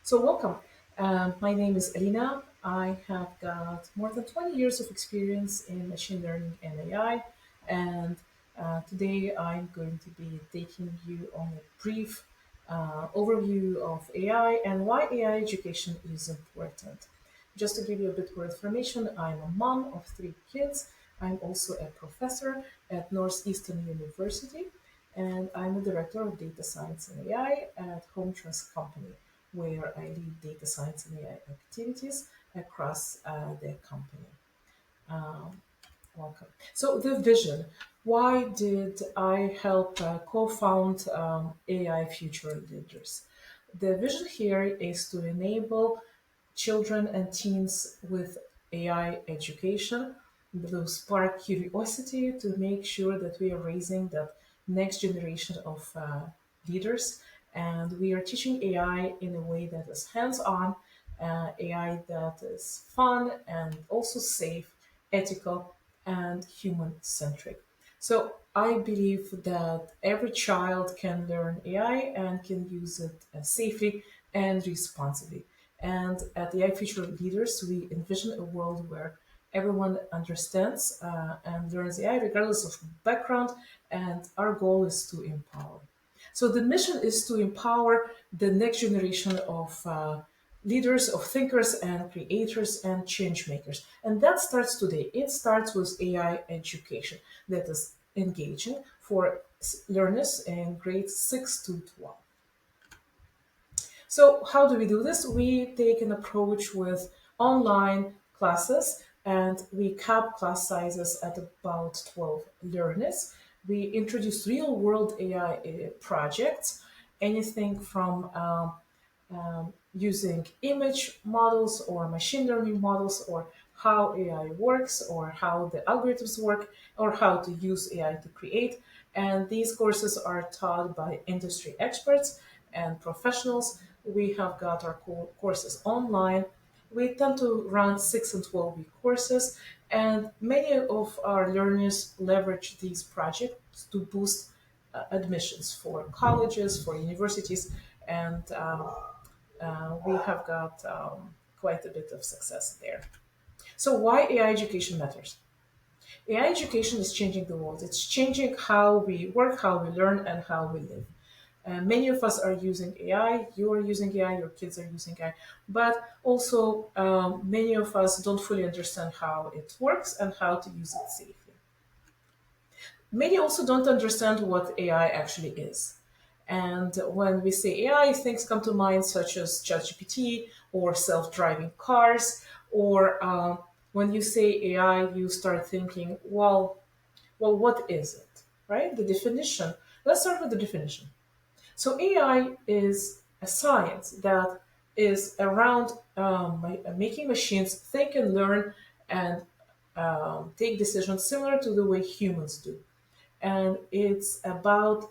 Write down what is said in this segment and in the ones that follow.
So, welcome. My name is Elina. I have got more than 20 years of experience in machine learning and AI. And today I'm going to be taking you on a brief overview of AI and why AI education is important. Just to give you a bit more information, I'm a mom of three kids. I'm also a professor at Northeastern University, and I'm the director of data science and AI at Home Trust Company, where I lead data science and AI activities across the company. Um, Welcome. So the vision. Why did I help co-found AI Future Leaders? The vision here is to enable children and teens with AI education, to spark curiosity, to make sure that we are raising that next generation of leaders. And we are teaching AI in a way that is hands on, AI that is fun and also safe, ethical, and human centric. So I believe that every child can learn AI and can use it safely and responsibly. And at the AI Future Leaders, we envision a world where everyone understands and learns AI regardless of background, and our goal is to empower. So the mission is to empower the next generation of leaders, of thinkers and creators and change makers. And that starts today. It starts with AI education that is engaging for learners in grades 6 to 12. So how do we do this? We take an approach with online classes and we cap class sizes at about 12 learners. We introduce real world AI projects, anything from using image models or machine learning models or how AI works or how the algorithms work or how to use AI to create. And these courses are taught by industry experts and professionals. We have got our courses online. We tend to run 6 and 12-week courses, and many of our learners leverage these projects to boost admissions for colleges, for universities, and we have got quite a bit of success there. So, why AI education matters? AI education is changing the world. It's changing how we work, how we learn, and how we live. Many of us are using AI. You are using AI. Your kids are using AI. But also, many of us don't fully understand how it works and how to use it safely. Many also don't understand what AI actually is. And when we say AI, things come to mind such as ChatGPT or self-driving cars. Or when you say AI, you start thinking, well, what is it, right? The definition. Let's start with the definition. So AI is a science that is around making machines think and learn and take decisions similar to the way humans do. And it's about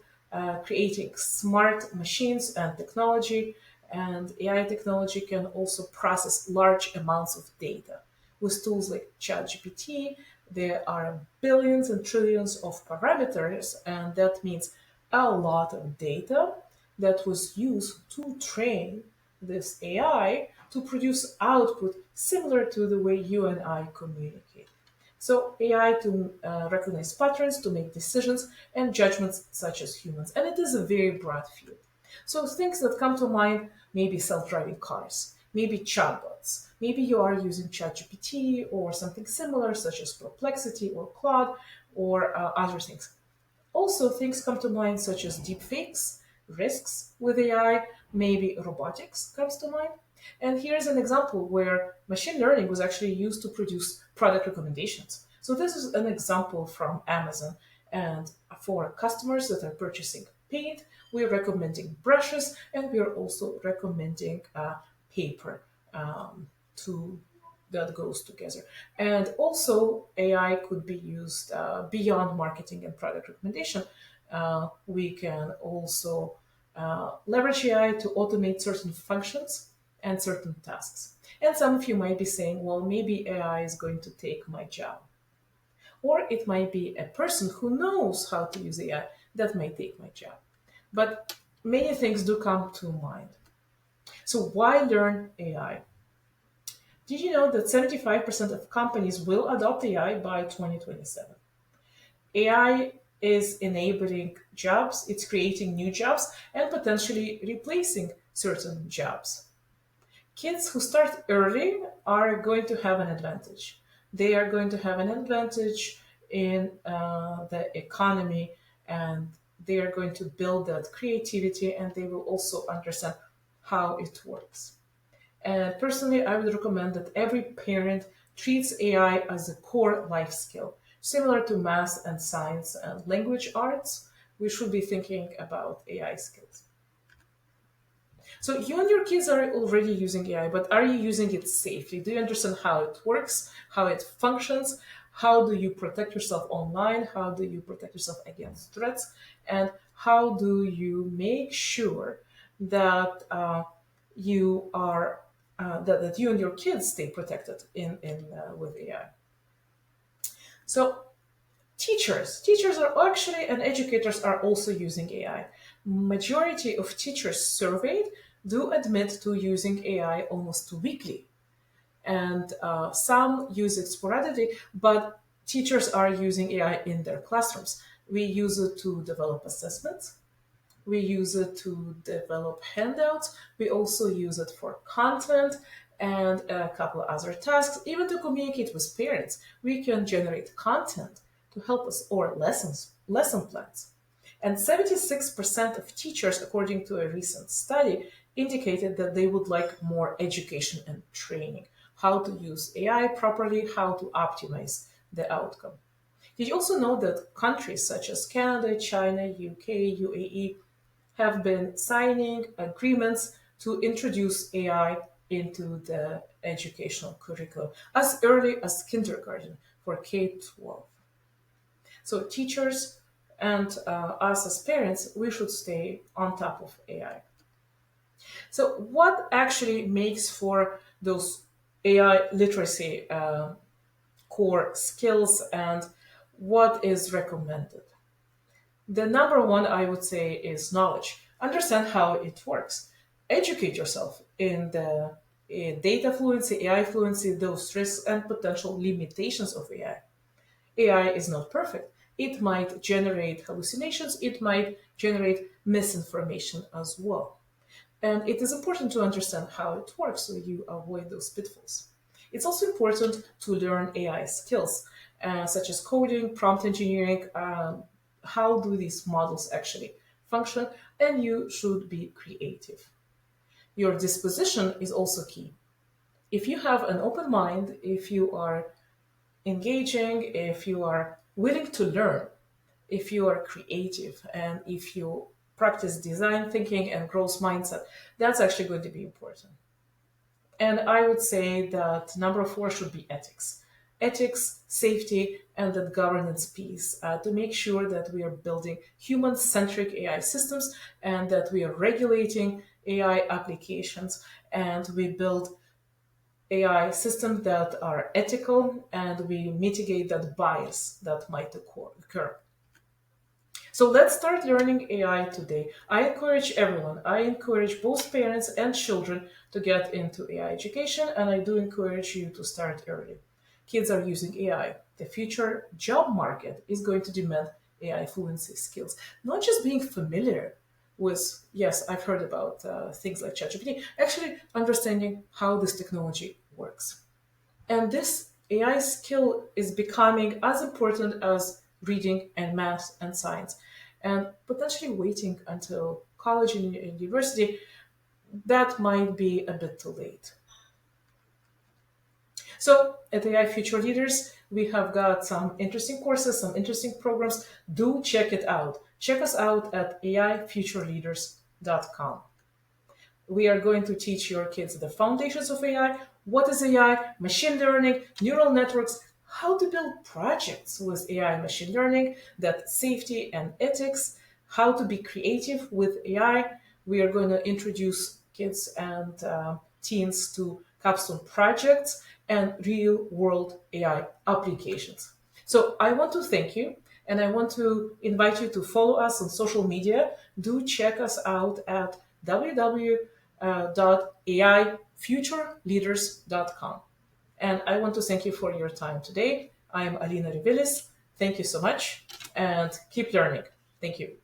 creating smart machines and technology. And AI technology can also process large amounts of data. With tools like ChatGPT, there are billions and trillions of parameters, and that means a lot of data that was used to train this AI to produce output similar to the way you and I communicate. So AI to recognize patterns, to make decisions and judgments such as humans. And it is a very broad field. So things that come to mind, maybe self-driving cars, maybe chatbots, maybe you are using ChatGPT or something similar such as Perplexity or Claude or other things. Also, things come to mind such as deepfakes, risks with AI, maybe robotics comes to mind. And here's an example where machine learning was actually used to produce product recommendations. So this is an example from Amazon. And for customers that are purchasing paint, we're recommending brushes and we're also recommending paper to that goes together. And also, AI could be used beyond marketing and product recommendation. We can also leverage AI to automate certain functions and certain tasks. And some of you might be saying, well, maybe AI is going to take my job. Or it might be a person who knows how to use AI that might take my job. But many things do come to mind. So why learn AI? Did you know that 75% of companies will adopt AI by 2027? AI is enabling jobs, it's creating new jobs, and potentially replacing certain jobs. Kids who start early are going to have an advantage. They are going to have an advantage in the economy, and they are going to build that creativity, and they will also understand how it works. And personally, I would recommend that every parent treats AI as a core life skill. Similar to math and science and language arts, we should be thinking about AI skills. So you and your kids are already using AI, but are you using it safely? Do you understand how it works, how it functions? How do you protect yourself online? How do you protect yourself against threats? And how do you make sure that you are that you and your kids stay protected in with AI? So teachers are actually and educators are also using AI. Majority of teachers surveyed do admit to using AI almost weekly, and some use it sporadically, but teachers are using AI in their classrooms. We use it to develop assessments. We use it to develop handouts. We also use it for content and a couple of other tasks, even to communicate with parents. We can generate content to help us or lesson plans. And 76% of teachers, according to a recent study, indicated that they would like more education and training, how to use AI properly, how to optimize the outcome. Did you also know that countries such as Canada, China, UK, UAE have been signing agreements to introduce AI into the educational curriculum as early as kindergarten for K 12? So, teachers and us as parents, we should stay on top of AI. So, what actually makes for those AI literacy core skills, and what is recommended? The number one, I would say, is knowledge. Understand how it works. Educate yourself in the data fluency, AI fluency, those risks and potential limitations of AI. AI is not perfect. It might generate hallucinations, it might generate misinformation as well. And it is important to understand how it works so you avoid those pitfalls. It's also important to learn AI skills, such as coding, prompt engineering. How do these models actually function? And you should be creative. Your disposition is also key. If you have an open mind, if you are engaging, if you are willing to learn, if you are creative, and if you practice design thinking and growth mindset, that's actually going to be important. And I would say that number four should be ethics. Ethics, safety, and that governance piece to make sure that we are building human centric AI systems and that we are regulating AI applications and we build AI systems that are ethical and we mitigate that bias that might occur. So let's start learning AI today. I encourage everyone, I encourage both parents and children to get into AI education, and I do encourage you to start early. Kids are using AI. The future job market is going to demand AI fluency skills, not just being familiar with, yes, I've heard about things like ChatGPT, actually understanding how this technology works. And this AI skill is becoming as important as reading and math and science. And potentially waiting until college and university, that might be a bit too late. So at AI Future Leaders, we have got some interesting courses, some interesting programs. Do check it out. Check us out at aifutureleaders.com. We are going to teach your kids the foundations of AI, what is AI, machine learning, neural networks, how to build projects with AI and machine learning, that safety and ethics, how to be creative with AI. We are going to introduce kids and teens to capstone projects and real world AI applications. So I want to thank you and I want to invite you to follow us on social media. Do check us out at www www.aifutureleaders.com. And I want to thank you for your time today. I'm Alina Rivilis. Thank you so much and keep learning. Thank you.